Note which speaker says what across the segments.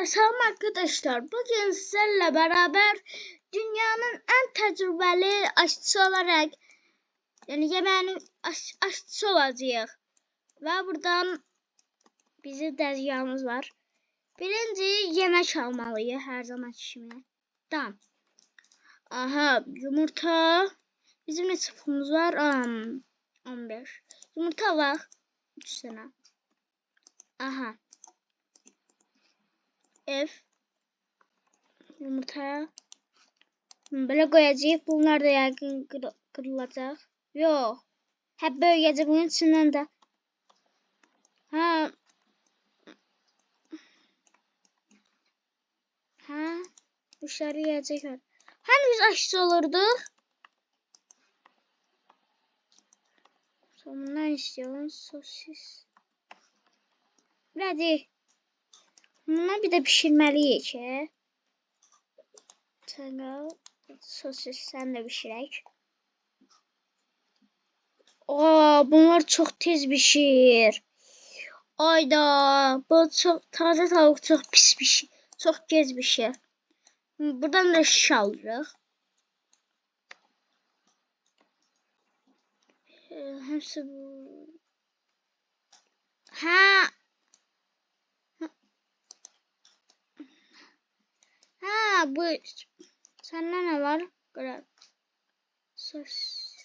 Speaker 1: Selam arkadaşlar. Bugün sizlerle beraber dünyanın en tecrübeli aşçısı olarak yemeğinin aşçısı olacağız. Ve buradan bizim tezgahımız var. Birinci yemek almalıyız her zaman kimi. Tamam. Aha yumurta. Bizim ne sıfırımız var? 15. Yumurta var. 3 tane. Aha. Yumurtaya böyle koyacağız. Bunlar da yakın kırılacak. Yok. Hep böyle gelecek bunun içinden de. Ha. Ha. Dışarı gelecekler. Hani biz aşçı olurduk? Sonundan istiyorum. Sosis. Hadi. Bunları bir de pişirmeliyiz ki. Tamam. Sosis sen de pişirek. Bunlar çok tez pişir. Ayda bu çok taze tavuk çok pis pişir. Çok gez pişir. Buradan da şiş alırıq. Hepsi bu. Ha. Ha bu. Sende ne var? Görev. Sos.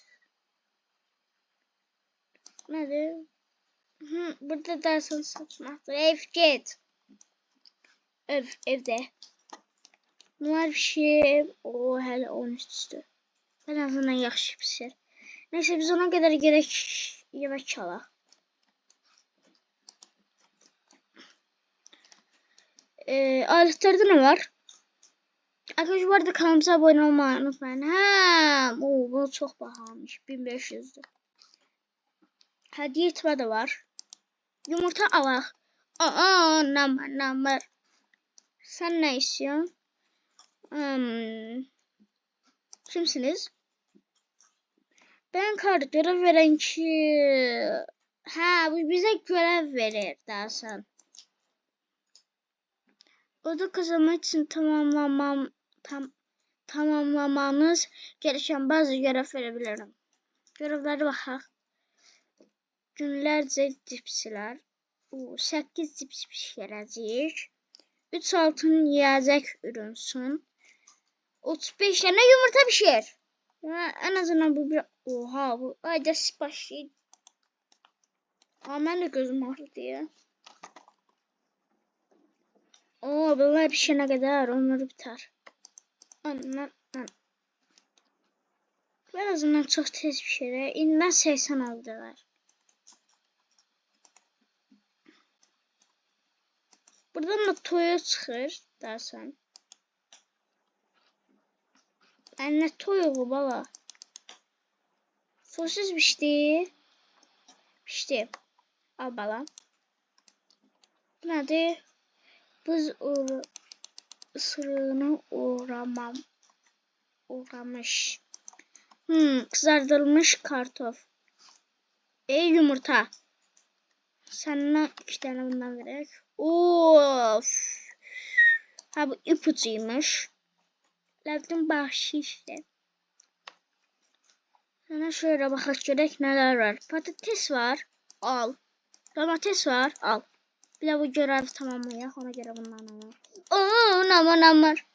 Speaker 1: Nedir? Burada dersin satmaktır. Ev git. Evde. Bunlar bir şey. O hele 13 üstü. En azından yaxşı pişir. Neyse biz ona kadar gerek yemek çalaq. Aletlərdə nə var? Arkadaşlar bu arada kanalımıza abone olmayı unutmayın. Bu çok pahalımış. 1500'dür. Hediye etme de var. Yumurta alaq. Namar. Sen ne istiyorsun? Kimsiniz? Ben kartları veren ki... bu bize görev verir dersen. O da kazanmak için tamamlamanız gereken bazı görev verebilirim. Görevlere baxaq. Günlerce cipsler. 8 cips pişirəcəyik. 3 altın yiyecek ürünsün. 35 tane yumurta pişir. En azından bu bir... Oha bu ayda sipariş değil. Ben de gözüm ağrıdı ya. Bunlar pişene kadar onları biter. En azından çok tez pişirir. İnden 80 aldılar. Buradan da toyu çıxır dersen. Ne toyu baba? Sosis pişti. Pişti. Al bala. Nədir? Buz ısırığını uğramış. Kızartılmış kartof. Yumurta. Sana 2 tane bundan vererek. Of. Bu ipucuymuş. Lakin bahşişti. Sana şöyle bakak görek neler var. Patates var. Al. Domates var. Al. Bir de bu görevi tamamlayaq. Ona göre bundan alır. Namar.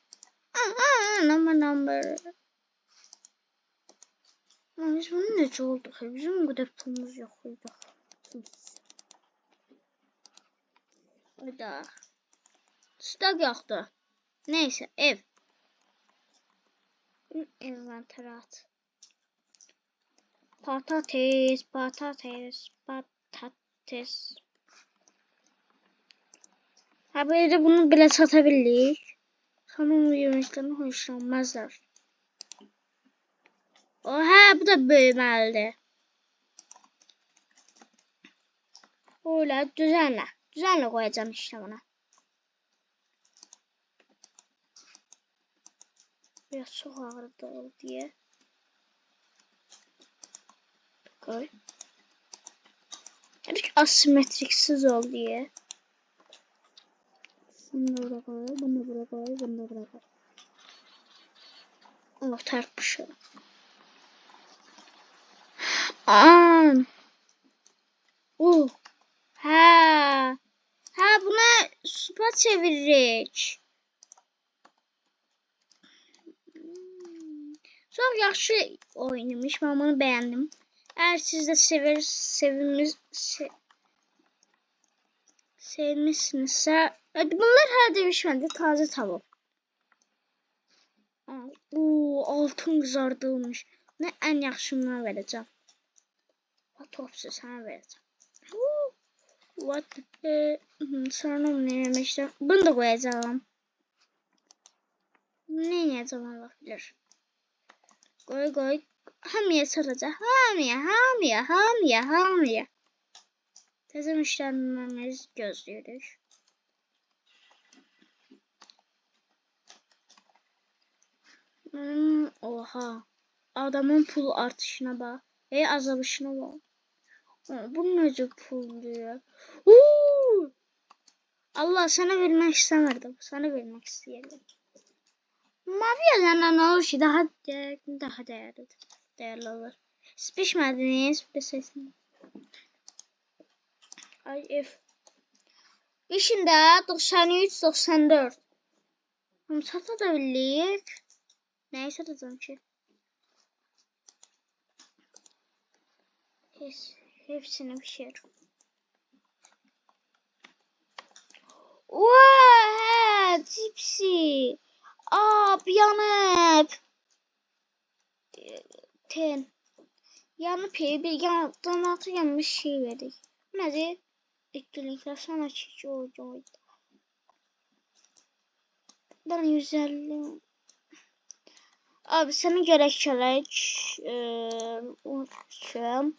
Speaker 1: Biz bunu necə olduq? Bizim bu kadar pulumuz yok. Hayda. Stok yoktu. Neyse ev. Envanterat. Patates. Böyle bunu bile satabiliriz. Sanırım bu yemeklerini hoşlanmazlar. Bu da büyümelidir. Öyle düzenle. Düzenle koyacağım işte buna. Biraz çok ağırdı diye. Koy. Tabii ki asimetriksiz ol diye. Bunu da buraya koy. Bunu da buraya koy. Bunu da buraya koy. Oh tartmışım. Aa. Oh. Ha. Ha buna supa çeviririk. Çok yaxşı oynamış. Ben bunu beğendim. Eğer siz de sevmişsinizse. Hadi bunlar her demişmedi. Taze tavuk. Altın kızardılmış. Ne en yaxşından vereceğim. Topsu sana vereceğim. What? Sonra ne yemişler? Bunu da koyacağım. Ne yiyeceğim Allah bilir. Koy. Hamıya saracaq. Hamıya. Təzə müştərilərimiz gözləyirik. Oha. Adamın pul artışına bax. Azalışına bax. Bu necə pul diyor. Allah sana vermək istəmirdim. Sana vermək istəyirdim. Mavi yazanlar ne olur ki daha değerli olur. Siz pişmədiniz. Ay F. İşində 93-94. Sata da bilirik. Nəyi satacağım ki? Hepsini pişir. Oha, cipsi. Yanıp. Yanıp bir yandan yanmış şey verdik. Nədir? Etkinlikler sana çiçi olacaq. Ben 150. Abi sana gerek unutmuşum.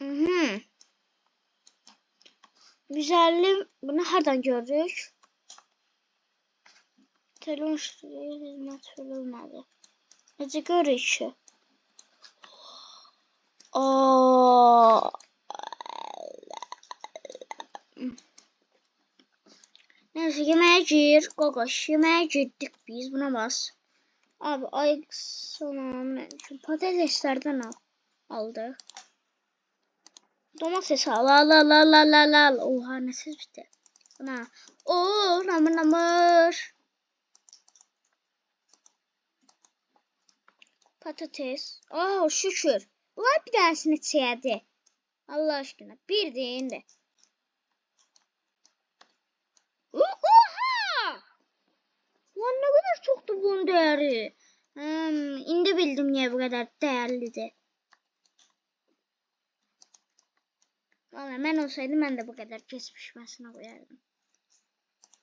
Speaker 1: Mhm. 150 bunu hardan gördük? Telefon hizmet verilmedi. Necə görürük ki? Neyse yemeğe gir. Gogoş yemeğe girdik biz. Buna bas. Abi ay sonra patateslerden aldık. Domates al. Oha nesiz bitti. Buna. Namır. Patates. Şükür. Var bir tanesini çiğdi. Allah aşkına. Bir de. Oha! Lan ne kadar çoktu bunun değeri. İndi bildim niye bu kadar değerlidir. Vallahi ben olsaydım ben de bu kadar kesmişmesine koyardım.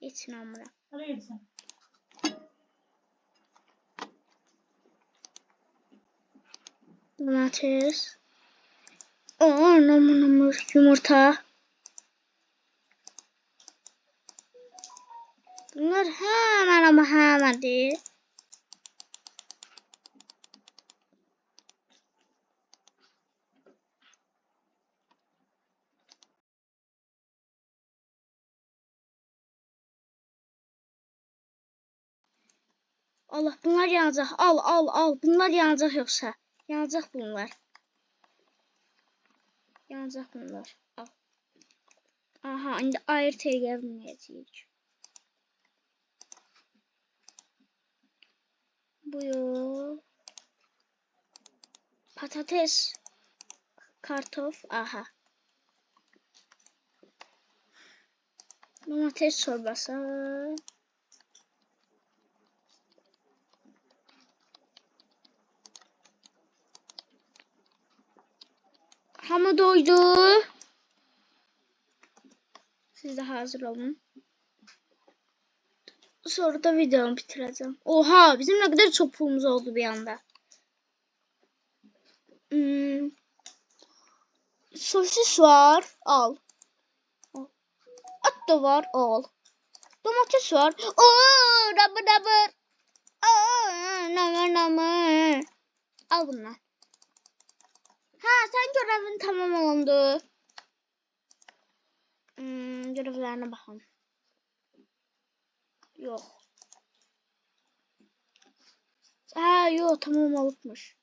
Speaker 1: Hiç inanmıram. Domates. Namur yumurta. Bunlar hemen değil. Allah bunlar yanacak. Al. Bunlar yanacak yoksa. Yanacak bunlar. Al. Aha indi ayrı gelmeyecek. Buyur. Patates. Kartof. Aha. Domates çorbası. Hamı doydu. Siz de hazır olun. Sonra da videomu bitireceğim. Oha bizim ne kadar çok pulumuz oldu bir anda. Sosis var. Al. At da var. Al. Domates var. Namır. Namır. Al bunlar. Sen görevin tamam oldu. Son görevlerine bakalım. Yok. Ha yok, tamam olmuş.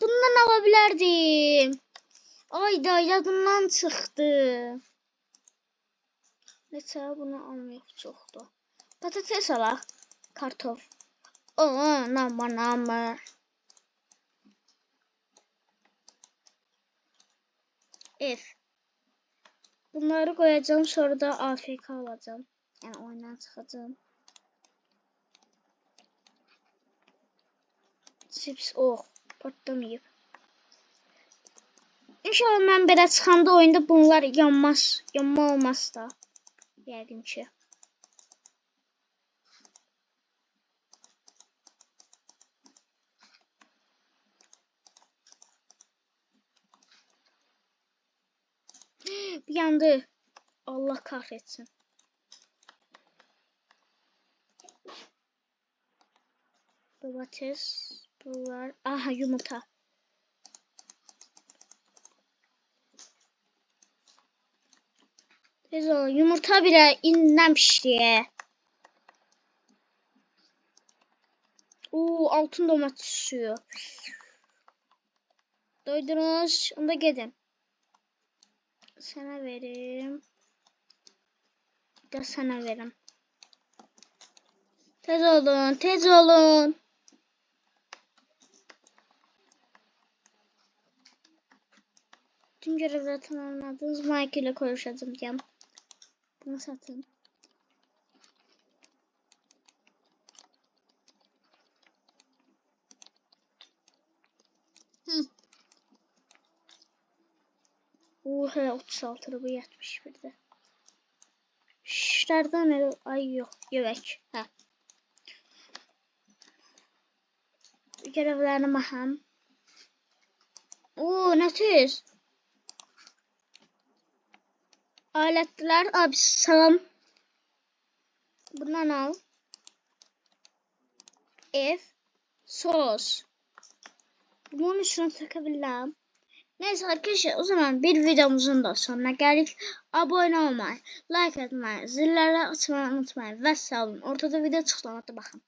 Speaker 1: Bundan alabilirdim. Ayda yadımdan çıktı. Neyse bunu almayaq çoxdur. Patates alaq. Kartof. Nama. Ev. Bunları koyacağım, sonra da AFK alacağım. Yani oyundan çıxacağım. Chips patlamayıb. İnşallah mən belə çıxanda oyunda bunlar yanmaz. Yanma olmaz da. Yəqin ki. Bir yandı. Allah kahretsin. Domates. Bunlar. Aha, yumurta. Tez ol. Yumurta bile inden pişti. Altın domates suyu. Doydunuz. Onu da gidin. Sana vereyim. Bir de sana vereyim. Tez olun. Tez olun. Tüm görevleri tamamladınız. Mike ile konuşacağım diyeyim. Bunu satın. Hele 36 bu 71'de. Şişlerden el ay yok. Yövek. Ha. Görevlerine bakam. Ne tüz? Aletler. Abi salam. Bundan al. Ev. Sos. Bunun üstüne takabilirim. Neyse arkadaşlar, o zaman bir videomuzun da sonuna geldik. Abone olmayı, like atmayı, zilleri açmayı unutmayın. Ve sağ olun. Ortada video tıklamadı bakın.